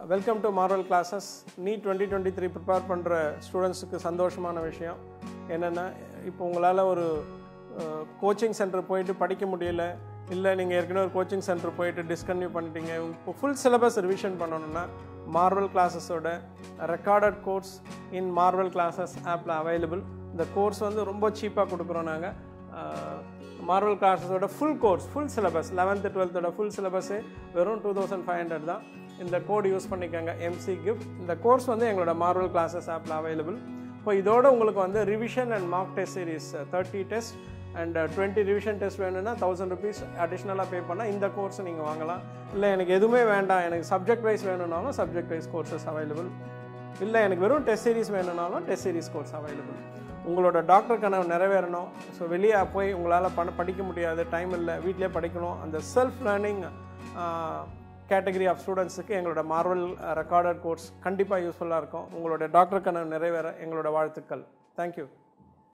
Welcome to Marvel classes. NEET 2023 prepare பண்ணுற ஸ்டூடெண்ட்ஸுக்கு சந்தோஷமான விஷயம் என்னென்னா, இப்போ உங்களால் ஒரு கோச்சிங் சென்டர் போயிட்டு படிக்க முடியல, இல்லை நீங்கள் ஏற்கனவே ஒரு கோச்சிங் சென்டர் போயிட்டு டிஸ்கன்டினியூ பண்ணிட்டீங்க, இப்போ ஃபுல் சிலபஸ் ரிவிஷன் பண்ணணுன்னா மார்வல் கிளாஸஸோட recorded course in Marvel classes ஆப்பில் அவைலபிள். இந்த கோர்ஸ் வந்து ரொம்ப சீப்பாக கொடுக்குறோம். நாங்கள் மார்வல் கிளாஸஸோட full syllabus 11th 12th full சிலபஸே வெறும் 2500 தான். இந்த கோடு யூஸ் பண்ணிக்கோங்க, MC gift. இந்த கோர்ஸ் வந்து எங்களோட மார்வல் கிளாஸஸ் ஆப்பில் அவைலபிள். இப்போ இதோட உங்களுக்கு வந்து revision and mark test series 30 test and 20 revision test வேணும்னா 1000 rupees அடிஷ்னலாக பே பண்ணால் இந்த கோர்ஸ் நீங்கள் வாங்கலாம். இல்லை எனக்கு எதுவுமே வேண்டாம், எனக்கு சப்ஜெக்ட் வைஸ் வேணும்னாலும் சப்ஜெக்ட் வைஸ் கோர்சஸ் அவைலபிள். இல்லை எனக்கு வெறும் டெஸ்ட் சீரிஸ் வேணும்னாலும் டெஸ்ட் சீரிஸ் கோர்ஸ் அவைலபிள். உங்களோட டாக்டர் கனவு நிறைவேறணும், ஸோ வெளியே போய் உங்களால் படிக்க முடியாது, டைம் இல்லை, வீட்டிலே படிக்கணும், அந்த செல்ஃப் லேர்னிங் கேட்டகரி ஆஃப் ஸ்டூடெண்ட்ஸுக்கு எங்களோட மார்வல் ரெக்கார்டட் கோர்ஸ் கண்டிப்பாக யூஸ்ஃபுல்லாக இருக்கும். உங்களோட டாக்டர் கனவு நிறைவேற எங்களோட வாழ்த்துக்கள். தேங்க்யூ.